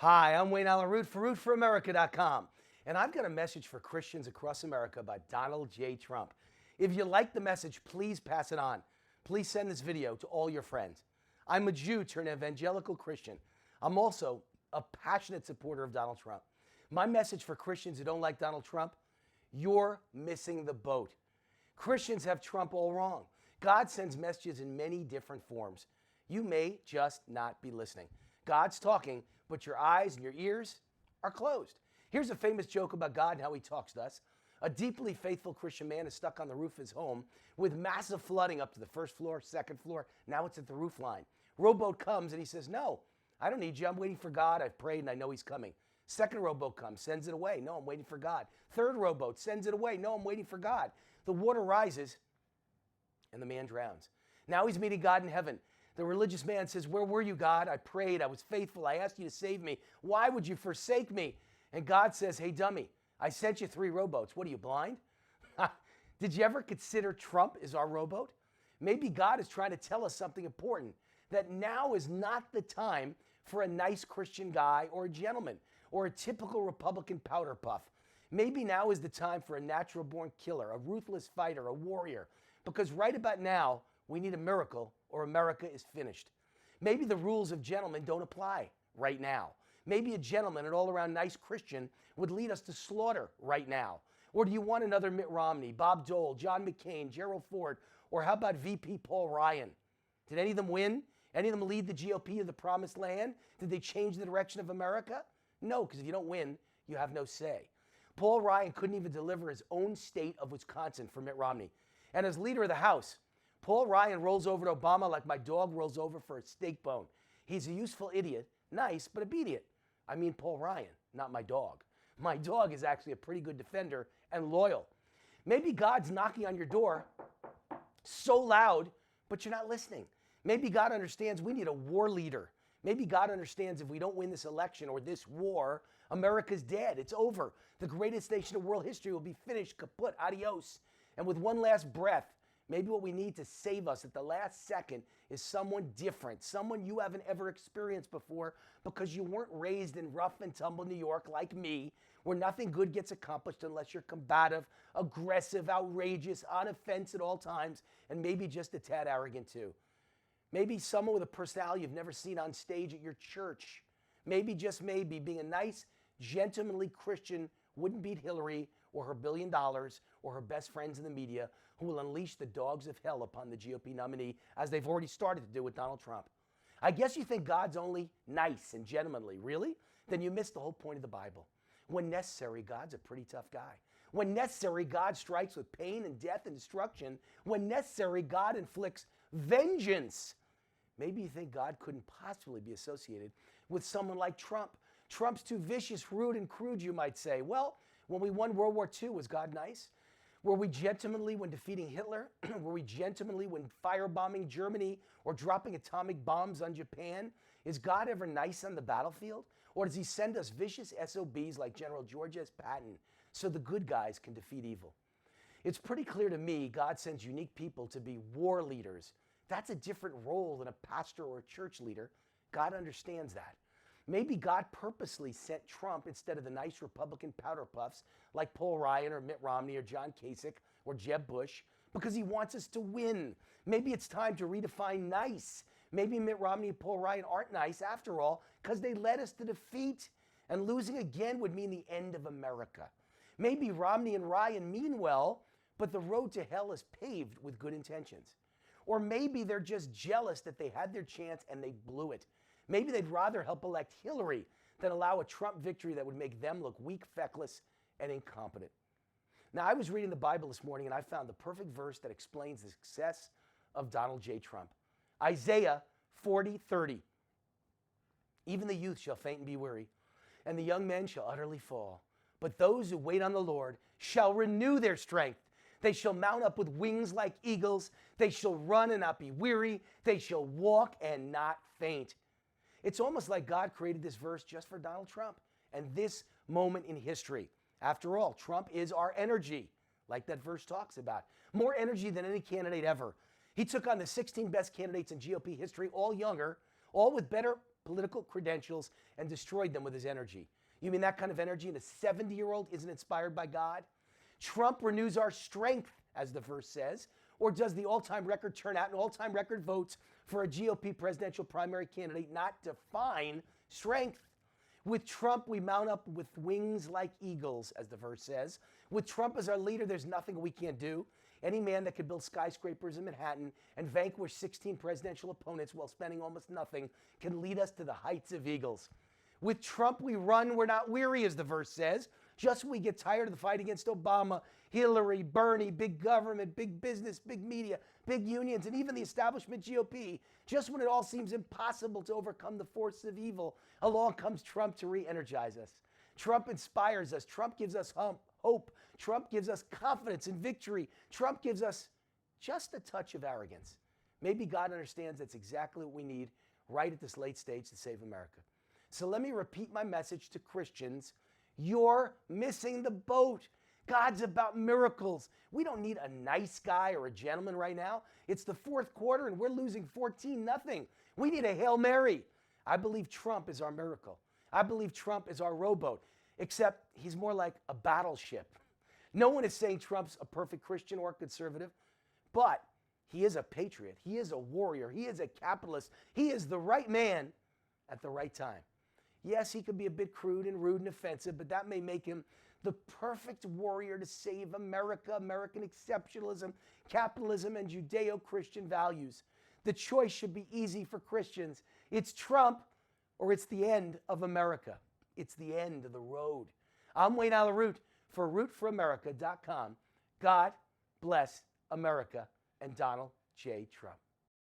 Hi, I'm Wayne Allyn for RootForAmerica.com, and I've got a message for Christians across America by Donald J. Trump. If you like the message, please pass it on. Please send this video to all your friends. I'm a Jew turned evangelical Christian. I'm also a passionate supporter of Donald Trump. My message for Christians who don't like Donald Trump: you're missing the boat. Christians have Trump all wrong. God sends messages in many different forms. You may just not be listening. God's talking, but your eyes and your ears are closed. Here's a famous joke about God and how he talks to us. A deeply faithful Christian man is stuck on the roof of his home with massive flooding up to the first floor, second floor. Now it's at the roof line. Rowboat comes and he says, "No, I don't need you. I'm waiting for God. I've prayed and I know he's coming." Second rowboat comes, sends it away. "No, I'm waiting for God." Third rowboat sends it away. "No, I'm waiting for God." The water rises and the man drowns. Now he's meeting God in heaven. The religious man says, "Where were you, God? I prayed. I was faithful. I asked you to save me. Why would you forsake me?" And God says, "Hey, dummy, I sent you 3 rowboats. What are you, blind?" Did you ever consider Trump is our rowboat? Maybe God is trying to tell us something important, that now is not the time for a nice Christian guy or a gentleman or a typical Republican powder puff. Maybe now is the time for a natural-born killer, a ruthless fighter, a warrior, because right about now, we need a miracle or America is finished. Maybe the rules of gentlemen don't apply right now. Maybe a gentleman, an all-around nice Christian, would lead us to slaughter right now. Or do you want another Mitt Romney, Bob Dole, John McCain, Gerald Ford, or how about VP Paul Ryan? Did any of them win? Any of them lead the GOP to the promised land? Did they change the direction of America? No, because if you don't win, you have no say. Paul Ryan couldn't even deliver his own state of Wisconsin for Mitt Romney. And as leader of the House, Paul Ryan rolls over to Obama like my dog rolls over for a steak bone. He's a useful idiot, nice but obedient. I mean Paul Ryan, not my dog. My dog is actually a pretty good defender and loyal. Maybe God's knocking on your door so loud, but you're not listening. Maybe God understands we need a war leader. Maybe God understands if we don't win this election or this war, America's dead. It's over. The greatest nation of world history will be finished, kaput, adios. And with one last breath, maybe what we need to save us at the last second is someone different, someone you haven't ever experienced before because you weren't raised in rough and tumble New York like me, where nothing good gets accomplished unless you're combative, aggressive, outrageous, on offense at all times, and maybe just a tad arrogant too. Maybe someone with a personality you've never seen on stage at your church. Maybe, just maybe, being a nice, gentlemanly Christian wouldn't beat Hillary or her $1 billion or her best friends in the media who will unleash the dogs of hell upon the GOP nominee, as they've already started to do with Donald Trump. I guess you think God's only nice and gentlemanly. Really? Then you missed the whole point of the Bible. When necessary, God's a pretty tough guy. When necessary, God strikes with pain and death and destruction. When necessary, God inflicts vengeance. Maybe you think God couldn't possibly be associated with someone like Trump. Trump's too vicious, rude, and crude, you might say. Well, when we won World War II, was God nice? Were we gentlemanly when defeating Hitler? Were we gentlemanly when firebombing Germany or dropping atomic bombs on Japan? Is God ever nice on the battlefield? Or does he send us vicious SOBs like General George S. Patton so the good guys can defeat evil? It's pretty clear to me God sends unique people to be war leaders. That's a different role than a pastor or a church leader. God understands that. Maybe God purposely sent Trump instead of the nice Republican powder puffs like Paul Ryan or Mitt Romney or John Kasich or Jeb Bush because he wants us to win. Maybe it's time to redefine nice. Maybe Mitt Romney and Paul Ryan aren't nice after all because they led us to defeat, and losing again would mean the end of America. Maybe Romney and Ryan mean well, but the road to hell is paved with good intentions. Or maybe they're just jealous that they had their chance and they blew it. Maybe they'd rather help elect Hillary than allow a Trump victory that would make them look weak, feckless, and incompetent. Now, I was reading the Bible this morning and I found the perfect verse that explains the success of Donald J. Trump. Isaiah 40:30. Even the youth shall faint and be weary, and the young men shall utterly fall. But those who wait on the Lord shall renew their strength. They shall mount up with wings like eagles. They shall run and not be weary. They shall walk and not faint. It's almost like God created this verse just for Donald Trump and this moment in history. After all, Trump is our energy, like that verse talks about. More energy than any candidate ever. He took on the 16 best candidates in GOP history, all younger, all with better political credentials and destroyed them with his energy. You mean that kind of energy in a 70-year-old isn't inspired by God? Trump renews our strength, as the verse says. Or does the all-time record turnout and all-time record votes for a GOP presidential primary candidate not define strength? With Trump, we mount up with wings like eagles, as the verse says. With Trump as our leader, there's nothing we can't do. Any man that could build skyscrapers in Manhattan and vanquish 16 presidential opponents while spending almost nothing can lead us to the heights of eagles. With Trump, we run, we're not weary, as the verse says. Just when we get tired of the fight against Obama, Hillary, Bernie, big government, big business, big media, big unions, and even the establishment GOP, just when it all seems impossible to overcome the forces of evil, along comes Trump to re-energize us. Trump inspires us. Trump gives us hope. Trump gives us confidence and victory. Trump gives us just a touch of arrogance. Maybe God understands that's exactly what we need right at this late stage to save America. So let me repeat my message to Christians. You're missing the boat. God's about miracles. We don't need a nice guy or a gentleman right now. It's the fourth quarter and we're losing 14-0. We need a Hail Mary. I believe Trump is our miracle. I believe Trump is our rowboat, except he's more like a battleship. No one is saying Trump's a perfect Christian or conservative, but he is a patriot. He is a warrior. He is a capitalist. He is the right man at the right time. Yes, he could be a bit crude and rude and offensive, but that may make him the perfect warrior to save America, American exceptionalism, capitalism, and Judeo-Christian values. The choice should be easy for Christians. It's Trump or it's the end of America. It's the end of the road. I'm Wayne Allyn for RootForAmerica.com. God bless America and Donald J. Trump.